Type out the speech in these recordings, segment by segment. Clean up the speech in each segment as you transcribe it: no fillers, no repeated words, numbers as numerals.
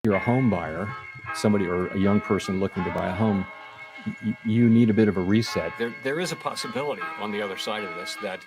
you're a home buyer, somebody or a young person looking to buy a home, you need a bit of a reset. There is a possibility on the other side of this that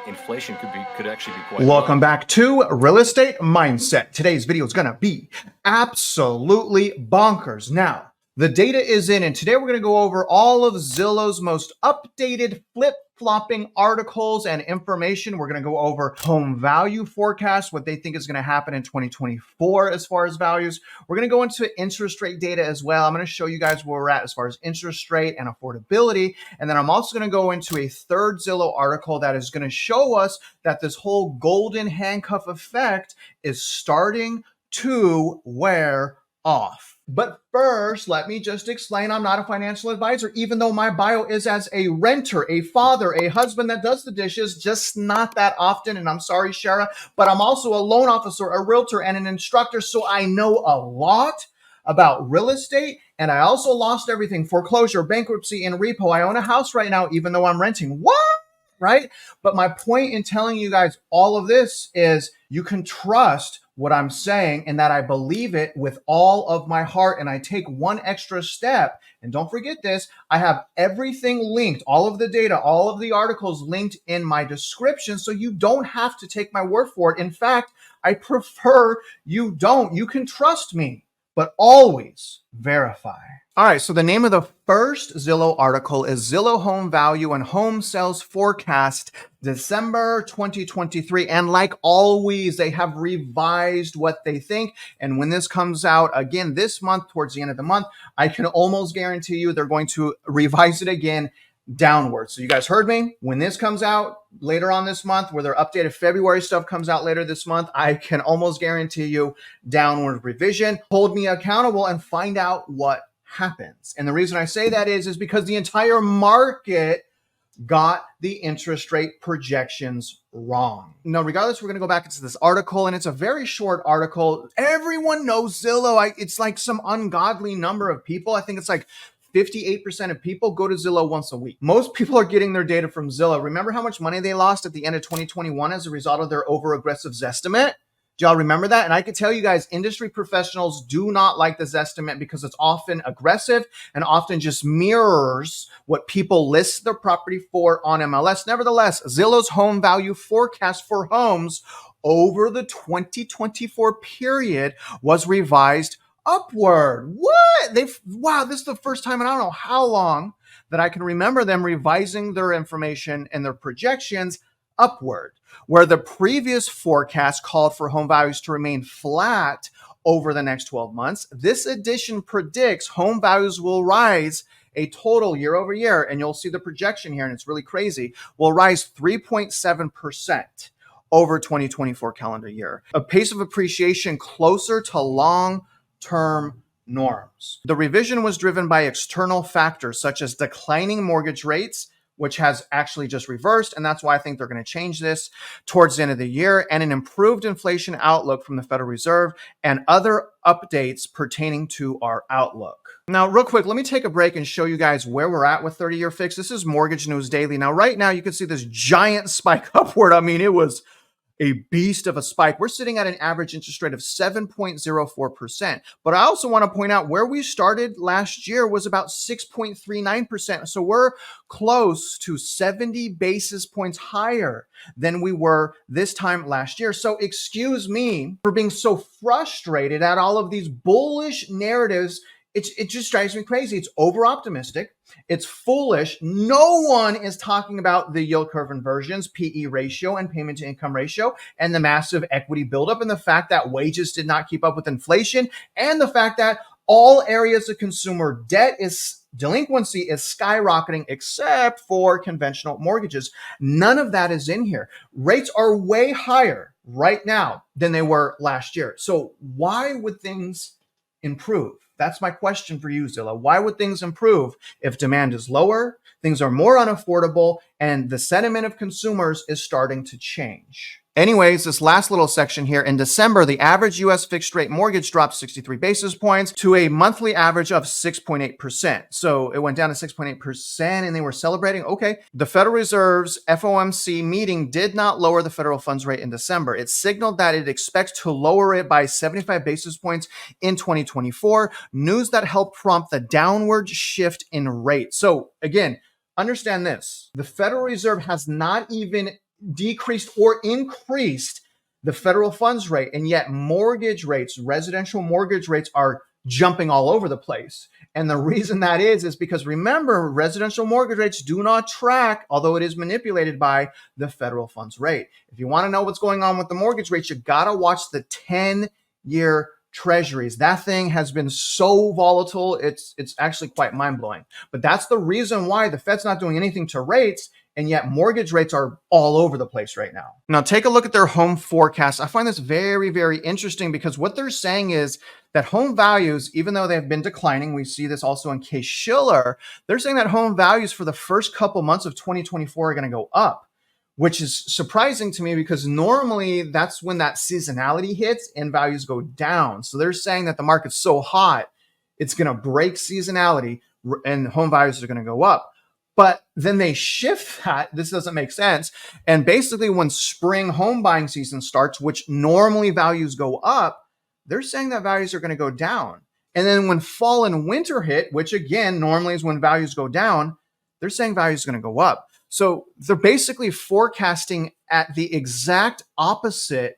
inflation could actually be quite Welcome low. back to Real Estate Mindset. Today's video is going to be absolutely bonkers. Now, the data is in, and today we're going to go over all of Zillow's most updated flip-flopping articles and information. We're going to go over home value forecasts, what they think is going to happen in 2024 as far as values. We're going to go into interest rate data as well. I'm going to show you guys where we're at as far as interest rate and affordability. And then I'm also going to go into a third Zillow article that is going to show us that this whole golden handcuff effect is starting to wear off. But first, let me just explain I'm not a financial advisor, even though my bio is as a renter, a father, a husband that does the dishes, just not that often. And I'm sorry, Shara, but I'm also a loan officer, a realtor, and an instructor. So I know a lot about real estate. And I also lost everything: foreclosure, bankruptcy, and repo. I own a house right now, even though I'm renting. What? Right? But my point in telling you guys all of this is you can trust what I'm saying and that I believe it with all of my heart. And I take one extra step. And don't forget this, I have everything linked, all of the data, all of the articles linked in my description. So you don't have to take my word for it. In fact, I prefer you don't. You can trust me, but always verify. All right, so the name of the first Zillow article is Zillow Home Value and Home Sales Forecast, December 2023. And like always, they have revised what they think. And when this comes out again this month, towards the end of the month, I can almost guarantee you they're going to revise it again downward. So you guys heard me. When this comes out later on this month, where their updated February stuff comes out later this month, I can almost guarantee you downward revision. Hold me accountable and find out what happens. And the reason I say that is because the entire market got the interest rate projections wrong. Now, regardless, we're going to go back into this article, and it's a very short article. Everyone knows Zillow. It's like some ungodly number of people. I think it's like 58% of people go to Zillow once a week. Most people are getting their data from Zillow. Remember how much money they lost at the end of 2021 as a result of their over-aggressive Zestimate? Do y'all remember that? And I can tell you guys, industry professionals do not like the Zestimate because it's often aggressive and often just mirrors what people list their property for on MLS. Nevertheless, Zillow's home value forecast for homes over the 2024 period was revised upward. What? Wow, this is the first time in I don't know how long that I can remember them revising their information and their projections upward, where the previous forecast called for home values to remain flat over the next 12 months. This edition predicts home values will rise a total year over year, and you'll see the projection here, and it's really crazy, will rise 3.7% over 2024 calendar year, a pace of appreciation closer to long-term norms. The revision was driven by external factors such as declining mortgage rates, which has actually just reversed. And that's why I think they're going to change this towards the end of the year, and an improved inflation outlook from the Federal Reserve and other updates pertaining to our outlook. Now, real quick, let me take a break and show you guys where we're at with 30-year fix. This is Mortgage News Daily. Now, right now, you can see this giant spike upward. I mean, it was a beast of a spike. We're sitting at an average interest rate of 7.04%. But I also want to point out where we started last year was about 6.39%. So we're close to 70 basis points higher than we were this time last year. So excuse me for being so frustrated at all of these bullish narratives. It just drives me crazy. It's over optimistic. It's foolish. No one is talking about the yield curve inversions, PE ratio, and payment to income ratio, and the massive equity buildup, and the fact that wages did not keep up with inflation, and the fact that all areas of consumer delinquency is skyrocketing except for conventional mortgages. None of that is in here. Rates are way higher right now than they were last year. So why would things improve? That's my question for you, Zillow. Why would things improve if demand is lower, things are more unaffordable, and the sentiment of consumers is starting to change? Anyways, this last little section here, in December, the average U.S. fixed rate mortgage dropped 63 basis points to a monthly average of 6.8%. So it went down to 6.8% and they were celebrating. Okay. The Federal Reserve's FOMC meeting did not lower the federal funds rate in December. It signaled that it expects to lower it by 75 basis points in 2024, news that helped prompt the downward shift in rates. So again, understand this. The Federal Reserve has not even decreased or increased the federal funds rate, and yet mortgage rates, residential mortgage rates, are jumping all over the place. And the reason that is because remember, residential mortgage rates do not track, although it is manipulated by the federal funds rate. If you want to know what's going on with the mortgage rates, you got to watch the 10-year treasuries. That thing has been so volatile, it's actually quite mind-blowing. But that's the reason why the Fed's not doing anything to rates, and yet mortgage rates are all over the place right now. Now, take a look at their home forecast. I find this very, very interesting because what they're saying is that home values, even though they have been declining, we see this also in Case-Shiller, they're saying that home values for the first couple months of 2024 are going to go up, which is surprising to me because normally that's when that seasonality hits and values go down. So they're saying that the market's so hot, it's going to break seasonality and home values are going to go up. But then they shift that. This doesn't make sense. And basically when spring home buying season starts, which normally values go up, they're saying that values are going to go down. And then when fall and winter hit, which again, normally is when values go down, they're saying values are going to go up. So they're basically forecasting at the exact opposite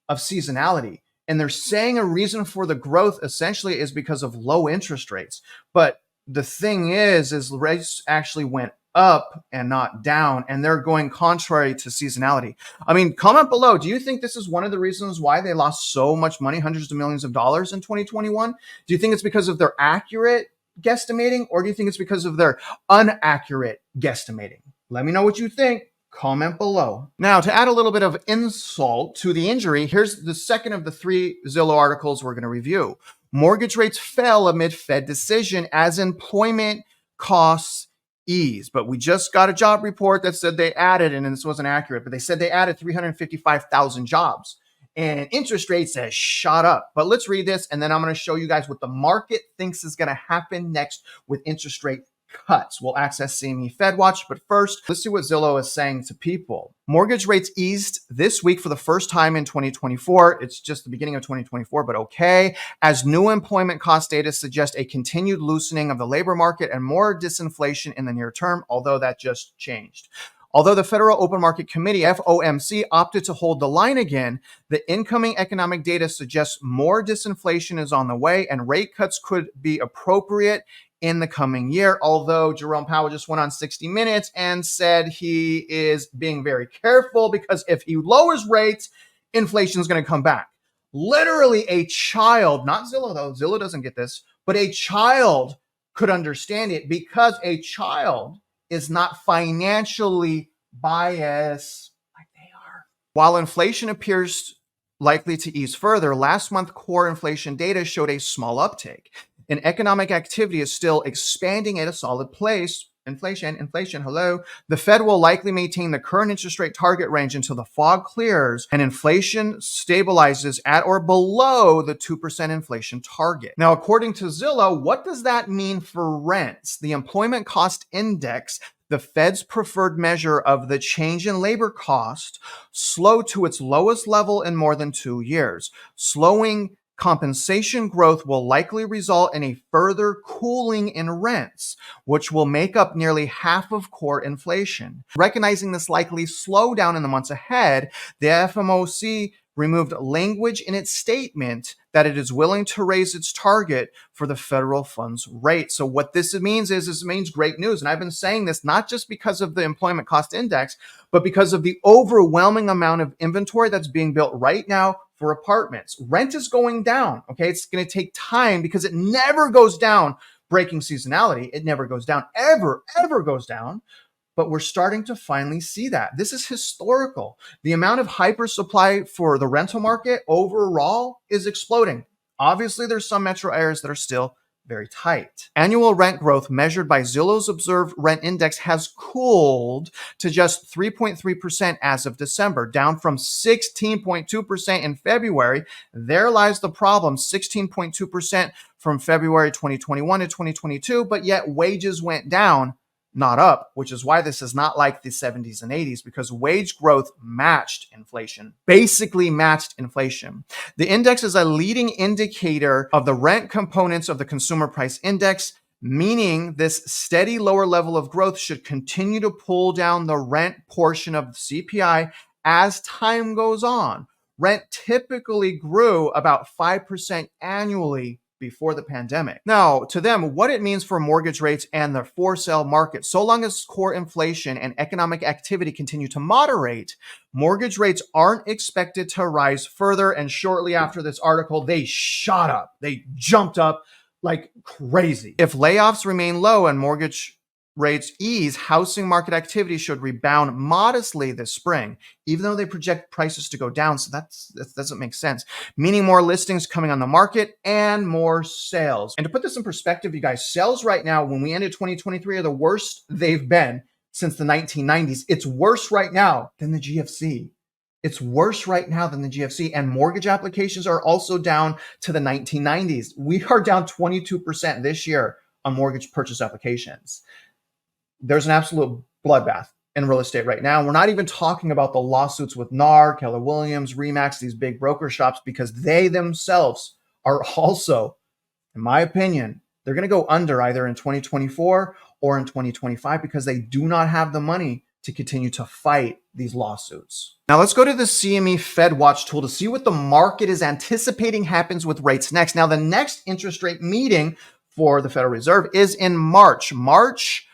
of seasonality. And they're saying a reason for the growth essentially is because of low interest rates. But the thing is rates actually went up and not down, and they're going contrary to seasonality. I mean, comment below. Do you think this is one of the reasons why they lost so much money, hundreds of millions of dollars in 2021? Do you think it's because of their accurate guesstimating, or do you think it's because of their inaccurate guesstimating? Let me know what you think. Comment below. Now, to add a little bit of insult to the injury, here's the second of the 3 Zillow articles we're going to review. Mortgage rates fell amid Fed decision as employment costs ease. But we just got a job report that said they added, and this wasn't accurate, but they said they added 355,000 jobs. And interest rates has shot up. But let's read this, and then I'm going to show you guys what the market thinks is going to happen next with interest rate cuts. We'll access CME Fed Watch, but first, let's see what Zillow is saying to people. Mortgage rates eased this week for the first time in 2024. It's just the beginning of 2024, but okay. As new employment cost data suggest a continued loosening of the labor market and more disinflation in the near term, although that just changed. Although the Federal Open Market Committee, FOMC, opted to hold the line again, the incoming economic data suggests more disinflation is on the way and rate cuts could be appropriate in the coming year, although Jerome Powell just went on 60 Minutes and said he is being very careful because if he lowers rates, inflation is going to come back. Literally a child, not Zillow though, Zillow doesn't get this, but a child could understand it because a child is not financially biased like they are. While inflation appears likely to ease further, last month core inflation data showed a small uptick. And economic activity is still expanding at a solid pace. Inflation, hello. The Fed will likely maintain the current interest rate target range until the fog clears and inflation stabilizes at or below the 2% inflation target. Now, according to Zillow, what does that mean for rents? The employment cost index, the Fed's preferred measure of the change in labor cost, slowed to its lowest level in more than 2 years. Slowing compensation growth will likely result in a further cooling in rents, which will make up nearly half of core inflation. Recognizing this likely slowdown in the months ahead, the FOMC removed language in its statement that it is willing to raise its target for the federal funds rate. So what this means is this means great news. And I've been saying this not just because of the employment cost index, but because of the overwhelming amount of inventory that's being built right now for apartments. Rent is going down. Okay. It's going to take time because it never goes down breaking seasonality. It never goes down, ever goes down. But we're starting to finally see that. This is historical. The amount of hyper supply for the rental market overall is exploding. Obviously, there's some metro areas that are still very tight. Annual rent growth measured by Zillow's Observed Rent Index has cooled to just 3.3% as of December, down from 16.2% in February. There lies the problem, 16.2% from February 2021 to 2022, but yet wages went down, not up, which is why this is not like the 70s and 80s, because wage growth matched inflation, basically matched inflation. The index is a leading indicator of the rent components of the consumer price index, meaning this steady lower level of growth should continue to pull down the rent portion of the CPI as time goes on. Rent typically grew about 5% annually before the pandemic. Now, to them, what it means for mortgage rates and the for sale market, so long as core inflation and economic activity continue to moderate, mortgage rates aren't expected to rise further. And shortly after this article, they shot up. They jumped up like crazy. If layoffs remain low and mortgage rates ease, housing market activity should rebound modestly this spring, even though they project prices to go down. So that doesn't make sense, meaning more listings coming on the market and more sales. And to put this in perspective, you guys, sales right now, when we ended 2023, are the worst they've been since the 1990s. It's worse right now than the GFC. It's worse right now than the GFC, and mortgage applications are also down to the 1990s. We are down 22% this year on mortgage purchase applications. There's an absolute bloodbath in real estate right now. We're not even talking about the lawsuits with NAR, Keller Williams, RE/MAX, these big broker shops, because they themselves are also, in my opinion, they're going to go under either in 2024 or in 2025 because they do not have the money to continue to fight these lawsuits. Now let's go to the CME Fed Watch tool to see what the market is anticipating happens with rates next. Now, the next interest rate meeting for the Federal Reserve is in March. March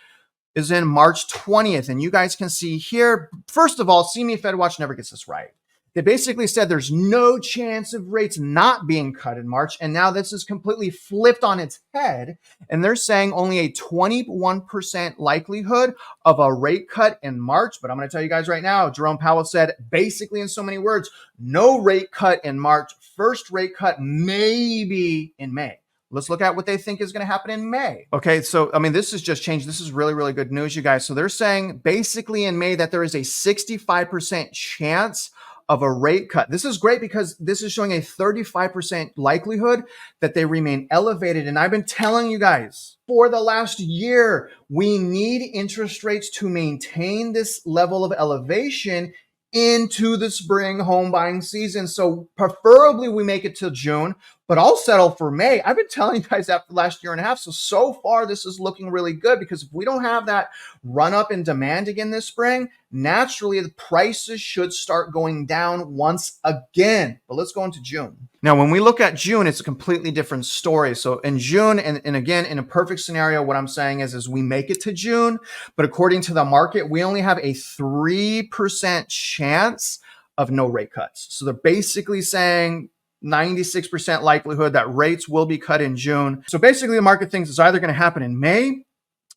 20th. And you guys can see here, first of all, CME Fed Watch never gets this right. They basically said there's no chance of rates not being cut in March. And now this is completely flipped on its head. And they're saying only a 21% likelihood of a rate cut in March. But I'm going to tell you guys right now, Jerome Powell said basically in so many words, no rate cut in March, first rate cut maybe in May. Let's look at what they think is going to happen in May. Okay, so, I mean, this has just changed. This is really, really good news, you guys. So they're saying basically in May that there is a 65% chance of a rate cut. This is great because this is showing a 35% likelihood that they remain elevated. And I've been telling you guys for the last year, we need interest rates to maintain this level of elevation into the spring home buying season. So preferably we make it till June, but I'll settle for May. I've been telling you guys that for the last year and a half. So far this is looking really good, because if we don't have that run up in demand again this spring, naturally the prices should start going down once again. But let's go into June. Now, when we look at June, it's a completely different story. So in June, and again, in a perfect scenario, what I'm saying is we make it to June, but according to the market, we only have a 3% chance of no rate cuts. So they're basically saying 96% likelihood that rates will be cut in June. So basically the market thinks it's either going to happen in May,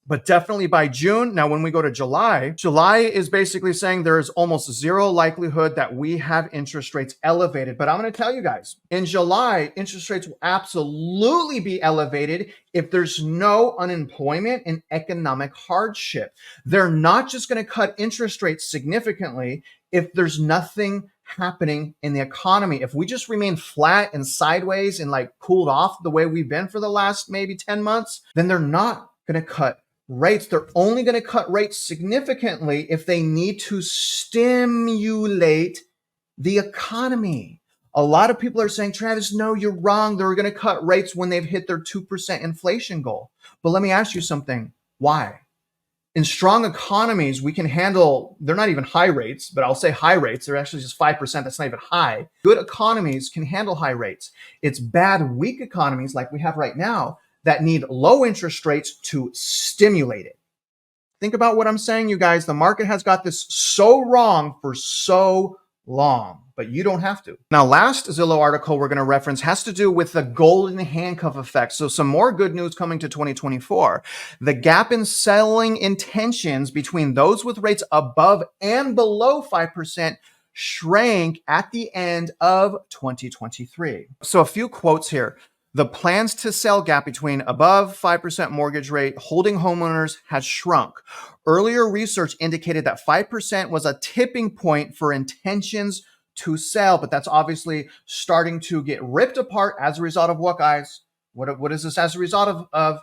but definitely by June. Now, when we go to July, July is basically saying there is almost zero likelihood that we have interest rates elevated. But I'm going to tell you guys, in July, interest rates will absolutely be elevated if there's no unemployment and economic hardship. They're not just going to cut interest rates significantly if there's nothing happening in the economy. If we just remain flat and sideways and like cooled off the way we've been for the last maybe 10 months, then they're not going to cut rates. They're only going to cut rates significantly if they need to stimulate the economy. A lot of people are saying, Travis, no, you're wrong. They're going to cut rates when they've hit their 2% inflation goal. But let me ask you something. Why? In strong economies, we can handle, they're not even high rates, but I'll say high rates. They're actually just 5%. That's not even high. Good economies can handle high rates. It's bad, weak economies like we have right now that need low interest rates to stimulate it. Think about what I'm saying, you guys. The market has got this so wrong for so long, but you don't have to. Now, last Zillow article we're going to reference has to do with the golden handcuff effect. So some more good news coming to 2024. The gap in selling intentions between those with rates above and below 5% shrank at the end of 2023. So a few quotes here. The plans to sell gap between above 5% mortgage rate holding homeowners has shrunk. Earlier research indicated that 5% was a tipping point for intentions to sell, but that's obviously starting to get ripped apart as a result of what, guys? What is this as a result of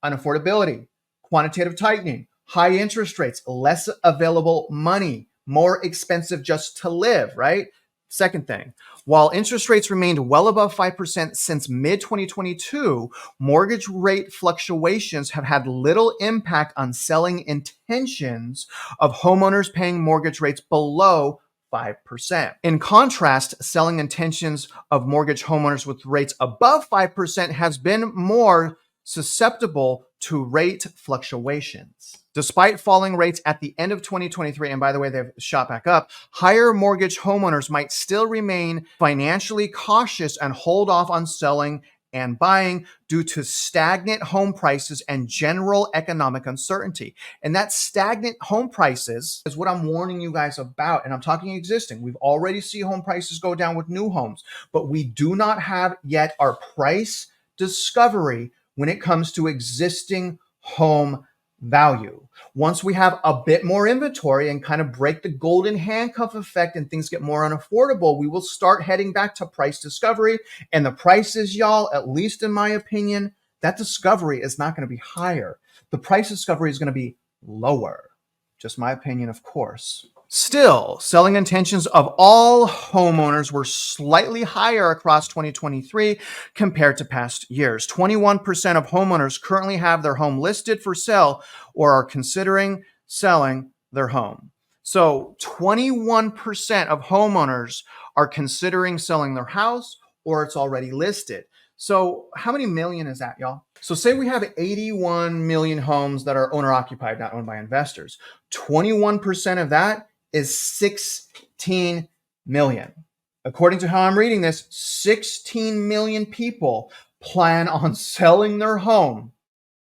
unaffordability, quantitative tightening, high interest rates, less available money, more expensive just to live, right? Second thing, while interest rates remained well above 5% since mid-2022, mortgage rate fluctuations have had little impact on selling intentions of homeowners paying mortgage rates below 5%. In contrast, selling intentions of mortgage homeowners with rates above 5% has been more susceptible to rate fluctuations. Despite falling rates at the end of 2023, and by the way, they've shot back up, higher mortgage homeowners might still remain financially cautious and hold off on selling and buying due to stagnant home prices and general economic uncertainty. And that stagnant home prices is what I'm warning you guys about. And I'm talking existing. We've already seen home prices go down with new homes, but we do not have yet our price discovery when it comes to existing home value. Once we have a bit more inventory and kind of break the golden handcuff effect and things get more unaffordable, we will start heading back to price discovery. And the prices, y'all, at least in my opinion, that discovery is not going to be higher. The price discovery is going to be lower. Just my opinion, of course. Still, selling intentions of all homeowners were slightly higher across 2023 compared to past years. 21% of homeowners currently have their home listed for sale or are considering selling their home. So 21% of homeowners are considering selling their house or it's already listed. So how many million is that, y'all? So say we have 81 million homes that are owner occupied, not owned by investors. 21% of that is 16 million. According to how I'm reading this, 16 million people plan on selling their home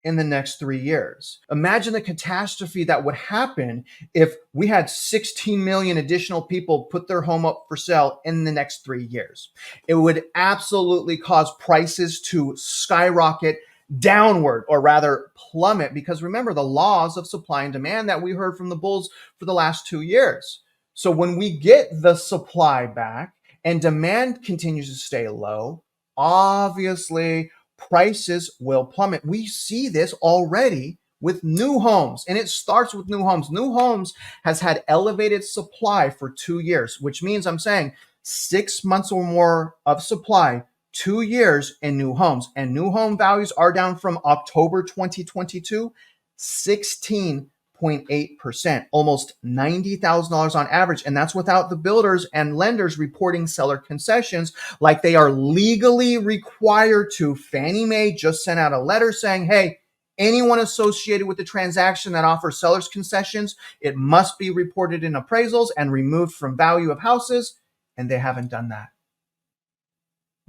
in the next 3 years. Imagine the catastrophe that would happen if we had 16 million additional people put their home up for sale in the next 3 years. It would absolutely cause prices to skyrocket downward, or rather plummet, because remember the laws of supply and demand that we heard from the bulls for the last 2 years. So when we get the supply back and demand continues to stay low, obviously prices will plummet. We see this already with new homes, and it starts with new homes. New homes has had elevated supply for 2 years, which means I'm saying 6 months or more of supply, 2 years in new homes. And new home values are down from October 2022, 16.8%, almost $90,000 on average. And that's without the builders and lenders reporting seller concessions like they are legally required to. Fannie Mae just sent out a letter saying, hey, anyone associated with the transaction that offers sellers concessions, it must be reported in appraisals and removed from value of houses. And they haven't done that.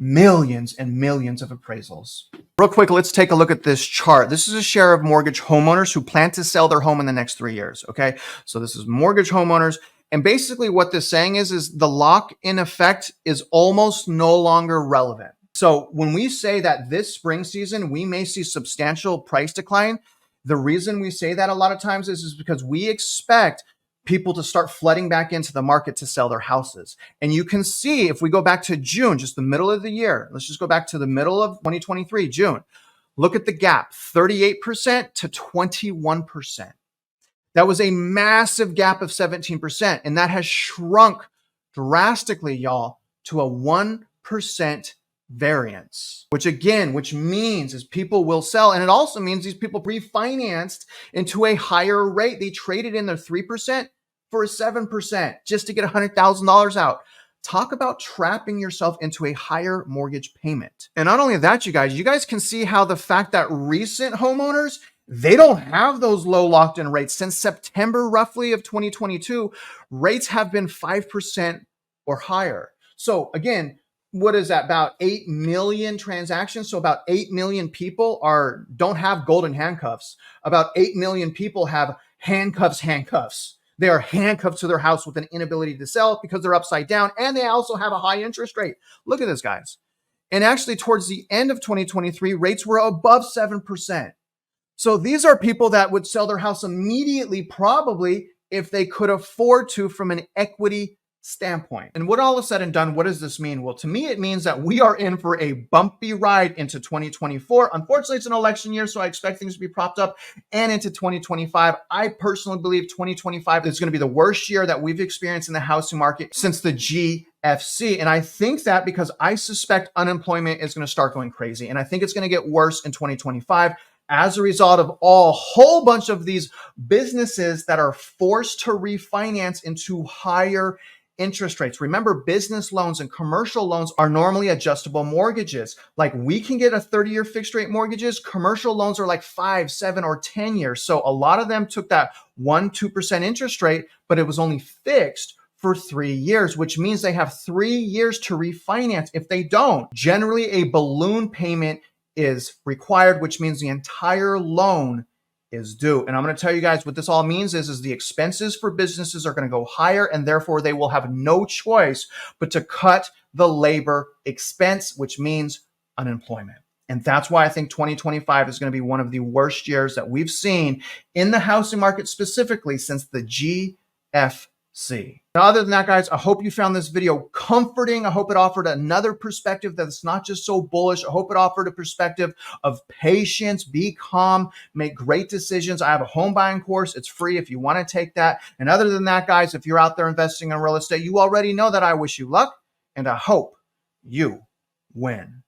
Millions and millions of appraisals. Real quick, let's take a look at this chart. This is a share of mortgage homeowners who plan to sell their home in the next 3 years. Okay, so this is mortgage homeowners. And basically what this saying is the lock-in effect is almost no longer relevant. So when we say that this spring season, we may see substantial price decline, the reason we say that a lot of times is because we expect people to start flooding back into the market to sell their houses. And you can see if we go back to June, just the middle of the year, let's just go back to the middle of 2023, June. Look at the gap, 38% to 21%. That was a massive gap of 17%. And that has shrunk drastically, y'all, to a 1% variance, which means is people will sell. And it also means these people refinanced into a higher rate. They traded in their 3% for a 7% just to get $100,000 out. Talk about trapping yourself into a higher mortgage payment. And not only that, you guys can see how the fact that recent homeowners, they don't have those low locked-in rates. Since September roughly of 2022, rates have been 5% or higher. So again, what is that, about 8 million transactions? So about 8 million people don't have golden handcuffs. About 8 million people have handcuffs. They are handcuffed to their house with an inability to sell because they're upside down, and they also have a high interest rate. Look at this, guys. And actually, towards the end of 2023, rates were above 7%. So these are people that would sell their house immediately, probably if they could afford to from an equity standpoint. And what all is said and done, what does this mean? Well, to me, it means that we are in for a bumpy ride into 2024. Unfortunately, it's an election year, so I expect things to be propped up and into 2025. I personally believe 2025 is going to be the worst year that we've experienced in the housing market since the GFC. And I think that because I suspect unemployment is going to start going crazy. And I think it's going to get worse in 2025 as a result of a whole bunch of these businesses that are forced to refinance into higher interest rates. Remember, business loans and commercial loans are normally adjustable mortgages. Like we can get a 30-year fixed rate mortgages. Commercial loans are like 5, 7, or 10 years. So a lot of them took that 1-2% interest rate, but it was only fixed for 3 years, which means they have 3 years to refinance. If they don't, generally a balloon payment is required, which means the entire loan is due. And I'm going to tell you guys what this all means is the expenses for businesses are going to go higher, and therefore they will have no choice but to cut the labor expense, which means unemployment. And that's why I think 2025 is going to be one of the worst years that we've seen in the housing market, specifically since the GFC. Now, other than that, guys, I hope you found this video comforting. I hope it offered another perspective that's not just so bullish. I hope it offered a perspective of patience, be calm, make great decisions. I have a home buying course. It's free if you want to take that. And other than that, guys, if you're out there investing in real estate, you already know that I wish you luck and I hope you win.